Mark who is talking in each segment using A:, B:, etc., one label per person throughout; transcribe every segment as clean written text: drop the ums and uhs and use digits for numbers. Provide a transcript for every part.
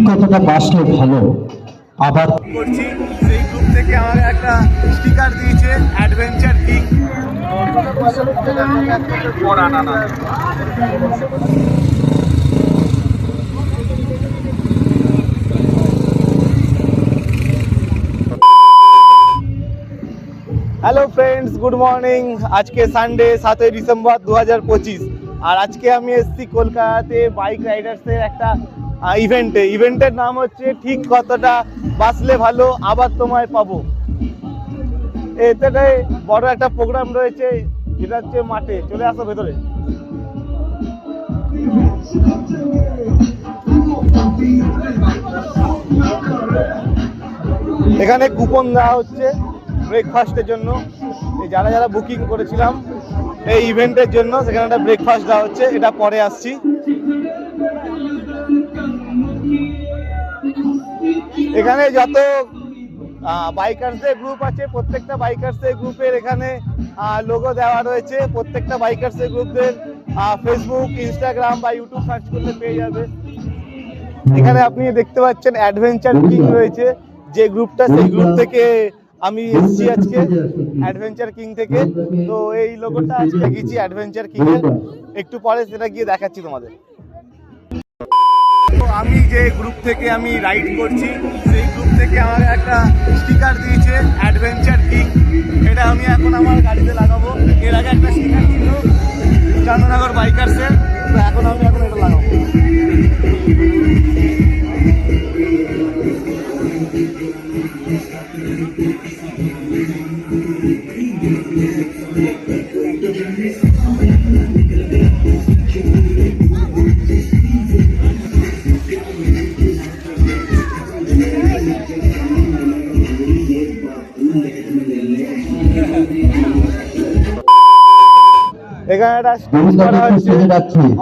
A: কতটা বাসলে ভালো আবার
B: করছি। সেই গ্রুপ থেকে আমাকে একটা স্টিকার দিয়েছে adventure king. Hello friends, good morning. আজকে সানডে 7ই ডিসেম্বর 2025। আর আজকে আমি এসেছি কলকাতাতে বাইক রাইডার্সের একটা ইভেন্টের নাম হচ্ছে ঠিক কতটা বাসলে ভালো আবার তোমায় পাবো। এতে বড় একটা প্রোগ্রাম রয়েছে, যেটা হচ্ছে মাঠে। চলে আসো ভেতরে। এখানে কুপন দেওয়া হচ্ছে ব্রেকফাস্টের জন্য। যারা যারা বুকিং করেছিলাম এই ইভেন্টের জন্য, সেখানে একটা ব্রেকফাস্ট দেওয়া হচ্ছে। এটা পরে আসছি। এখানে যত বাইকার্সদের গ্রুপ আছে, প্রত্যেকটা বাইকার্সদের গ্রুপের এখানে লোগো দেওয়া রয়েছে। প্রত্যেকটা বাইকার্সদের গ্রুপদের ফেসবুক, ইনস্টাগ্রাম বা ইউটিউব সার্চ করলে পেয়ে যাবে। এখানে আপনি দেখতে পাচ্ছেন অ্যাডভেঞ্চার কিং রয়েছে যে গ্রুপটা, সেই গ্রুপ থেকে আমি এসেছি আজকে, অ্যাডভেঞ্চার কিং থেকে। তো এই লোগোটা আজকে দেখিয়েছি অ্যাডভেঞ্চার কিং এর, একটু পরে সেটা গিয়ে দেখাচ্ছি তোমাদের। তো আমি যে গ্রুপ থেকে আমি রাইড করছি, সেই গ্রুপ থেকে আমাকে একটা স্টিকার দিয়েছে অ্যাডভেঞ্চার কিং। এটা আমি এখন আমার গাড়িতে লাগাবো। এর আগে একটা স্টিকার ছিল চন্দননগর বাইকার্সের, তো এখন আমি এটা লাগাবো। এখানে একটা স্টেজ করা হচ্ছে,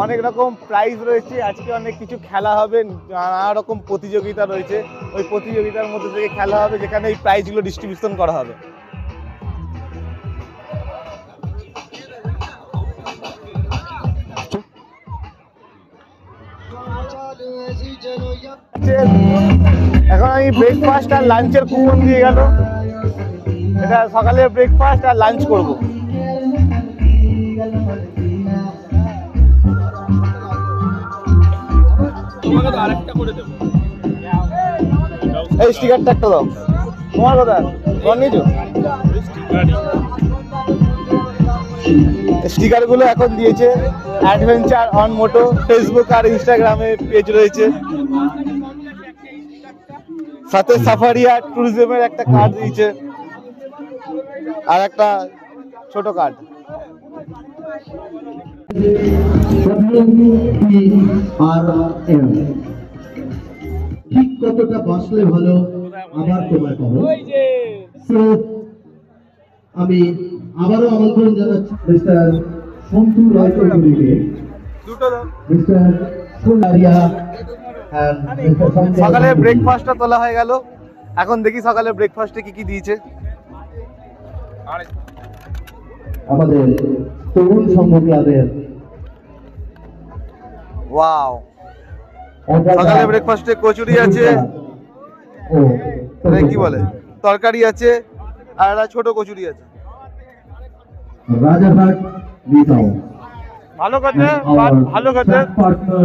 B: অনেক রকম প্রাইজ রয়েছে। আজকে অনেক কিছু খেলা হবে, নানা রকম প্রতিযোগিতা রয়েছে। ওই প্রতিযোগিতার মধ্যে থেকে খেলা হবে, যেখানে এই প্রাইজগুলো ডিস্ট্রিবিউশন করা হবে। এখন আমি ব্রেকফাস্ট আর লাঞ্চের কুপন দিয়ে গেল। এটা সকালে ব্রেকফাস্ট আর লাঞ্চ করবো। এই স্টিকারটা একটা দাও। তোমার কথা তোমার নিয়েছো? স্টিকার গুলো এখন দিয়েছে অ্যাডভেঞ্চার অন মোটো, ফেসবুক আর ইনস্টাগ্রামে পেজ রয়েছে। সাথে সাফারি আর ট্যুরিজমের একটা কার্ড দিয়েছে, আর একটা ছোট কার্ড।
A: ঠিক কতটা বাসলে ভালো আবার তোমায় পাবো। আমি আবারও আমন্ত্রণ জানাচ্ছি মিস্টার সন্তু রায় চৌধুরীকে, মিস্টার সুলারিয়া।
B: সকালে ব্রেকফাস্টটা তোলা হয়ে গেল। এখন দেখি সকালে ব্রেকফাস্টে কি কি দিয়েছে।
A: আমাদের তরুণ সংঘ ক্লাবের
B: ওয়াও, সকালে ব্রেকফাস্টে কচুরি আছে, কি বলে তরকারি আছে, আর একটা ছোট কচুরি আছে।
A: রাজারহাট মিটাও
B: ভালো খেতে, ভালো খেতে,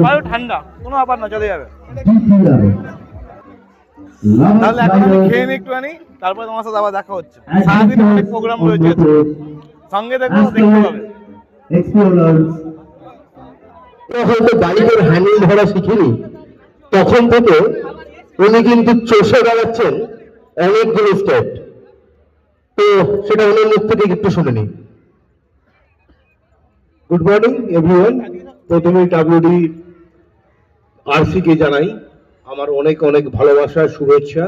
B: ভালো ঠান্ডা, কোনো ব্যাপার না, চলে যাবে। তাহলে এখন আমি খেয়ে নিই একটুখানি, তারপরে তোমার সাথে আবার দেখা হচ্ছে। সারাদিন অনেক প্রোগ্রাম রয়েছে, সঙ্গে দেখো, দেখতে পাবে।
A: হয়তো বাইকের হ্যান্ডেল ধরা শিখিনি, তখন থেকে উনি কিন্তু চষে বেড়াচ্ছেন অনেকগুলো স্টেট। তো সেটা ওনার মুখ থেকে একটু শুনে নিই। Good morning everyone. প্রথমে ডাব্লিউডি আরসি কে জানাই আমার অনেক অনেক ভালোবাসা, শুভেচ্ছা।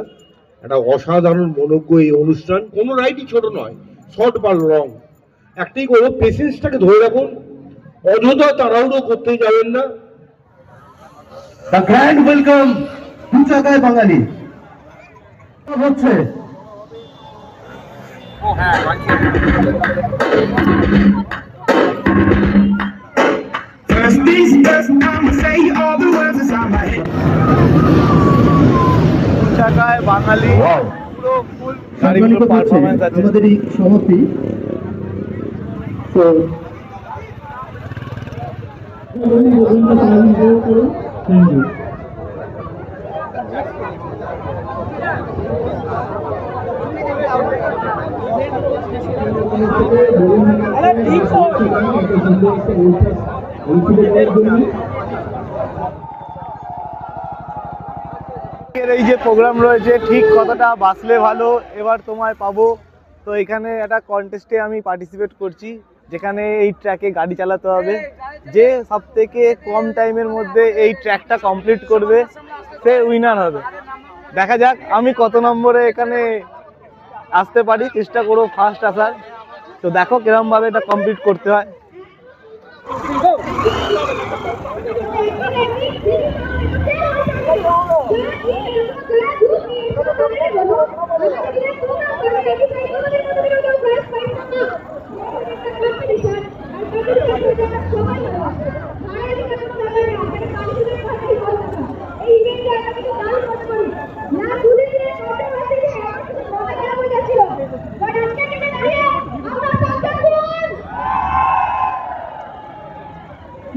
A: একটা অসাধারণ মনোজ্ঞ এই অনুষ্ঠান। কোনো রাইডই ছোট নয়, শর্ট বা লং, একটাই করবো, পেশেন্সটাকে ধরে রাখুন, অযথা তাড়াহুড়ো করতে যাবেন না। দ্য গ্র্যান্ড ওয়েলকাম দু চাকায় বাঙালি হচ্ছে।
C: First things first, I'ma say all the words inside my head.
B: মালি পুরো ফুল
C: সম্মানিত
B: গাড়িগুলো
C: করছেন
B: পারফরমেন্স আছে।
C: আমাদের এই সভাপতি তো থ্যাংক ইউ।
B: এই যে প্রোগ্রাম রয়েছে ঠিক কতটা বাসলে ভালো এবার তোমায় পাবো। তো এখানে একটা কন্টেস্টে আমি পার্টিসিপেট করছি, যেখানে এই ট্র্যাকে গাড়ি চালাতে হবে। যে সব থেকে কম টাইমের মধ্যে এই ট্র্যাকটা কমপ্লিট করবে সে উইনার হবে। দেখা যাক আমি কত নম্বরে এখানে আসতে পারি, চেষ্টা করবো ফার্স্ট আসার। তো দেখো কিরম ভাবে এটা কমপ্লিট করতে হয়।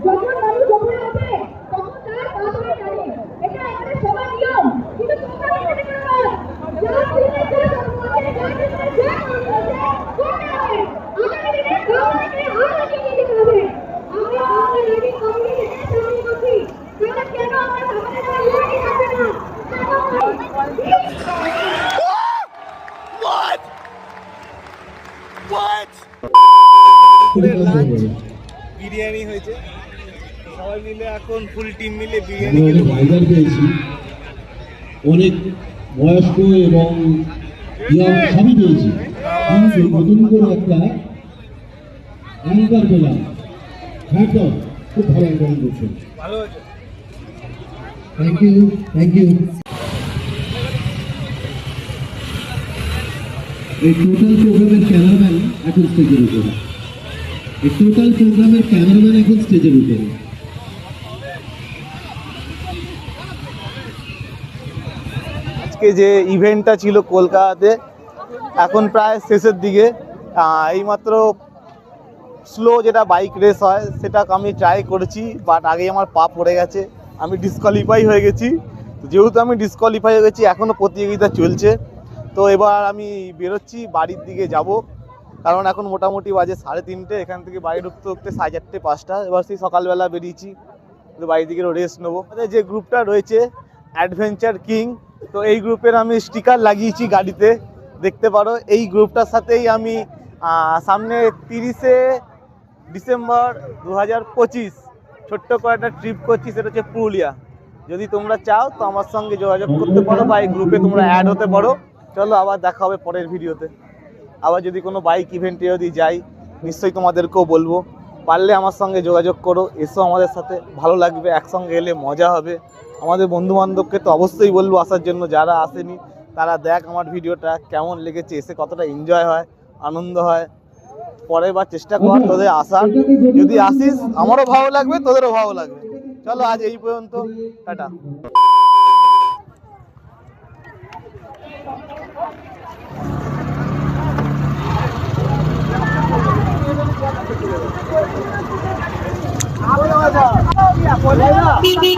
D: যখন মানুষ যখন হবে তখন তার তাড়াতাড়ি জানে এটা আমাদের সবার নিয়ম, কিন্তু তোমরা মনে করো না যারা দিনের জন্য তোমাদের কাছে যা করতে হবে আগামী দিনে গাওয়াকে আর এগিয়ে যেতে হবে। আমরা আমাদের রেডি কমিউনিটি সামনে করছি, তাহলে কেন আমরা আমাদের রেডি থাকবে না?
B: বিরিয়ানি হয়েছে, সবাই মিলে এখন ফুল টিম মিলে
E: আমরা অনেক রাইডার পেয়েছি, অনেক বয়স্ক এবং ইয়াং সবই পেয়েছি, কিন্তু নতুন করে একটা অ্যাঙ্কার পেলাম। হ্যাট অফ, খুব ভালো অ্যাঙ্কারিং করছেন।
B: ভালো হয়েছে।
E: Thank you, thank you. এই টোটাল প্রোগ্রামের ক্যামেরাম্যান এখন স্টেজের উপরে, এই টোটাল প্রোগ্রামের ক্যামেরাম্যান এখন স্টেজের উপরে।
B: আজকে যে ইভেন্টটা ছিল কলকাতাতে এখন প্রায় শেষের দিকে। এইমাত্র স্লো যেটা বাইক রেস হয় সেটা আমি ট্রাই করেছি, বাট আগেই আমার পা পড়ে গেছে, আমি ডিসকোয়ালিফাই হয়ে গেছি। যেহেতু আমি ডিসকোয়ালিফাই হয়ে গেছি এখনও প্রতিযোগিতা চলছে। তো এবার আমি বেরোচ্ছি, বাড়ির দিকে যাব, কারণ এখন মোটামুটি বাজে 3:30। এখান থেকে বাড়ি ঢুকতে ঢুকতে 4:30 5টা। এবার সেই সকালবেলা বেরিয়েছি, তো বাড়ি থেকে রেস্ট নেবো। যে গ্রুপটা রয়েছে অ্যাডভেঞ্চার কিং, তো এই গ্রুপের আমি স্টিকার লাগিয়েছি গাড়িতে, দেখতে পারো। এই গ্রুপটার সাথেই আমি সামনে 30শে ডিসেম্বর 2025 ছোট্ট করে একটা ট্রিপ করছি, সেটা হচ্ছে পুরুলিয়া। যদি তোমরা চাও তো আমার সঙ্গে যোগাযোগ করতে পারো বা এই গ্রুপে তোমরা অ্যাড হতে পারো। চলো আবার দেখা হবে পরের ভিডিওতে। আবার যদি কোনো বাইক ইভেন্টে যদি যাই নিশ্চয়ই তোমাদেরকেও বলবো, পারলে আমার সঙ্গে যোগাযোগ করো, এসো আমাদের সাথে, ভালো লাগবে, একসঙ্গে এলে মজা হবে। আমাদের বন্ধুবান্ধবকে তো অবশ্যই বলবো আসার জন্য, যারা আসেনি তারা দেখ আমার ভিডিওটা কেমন লেগেছে, এসে কতটা এনজয় হয়, আনন্দ হয়। পরের বার চেষ্টা কর তোদের আসার, যদি আসিস আমারও ভালো লাগবে, তোদেরও ভালো লাগবে। চলো আজ এই পর্যন্ত, টাটা। আগে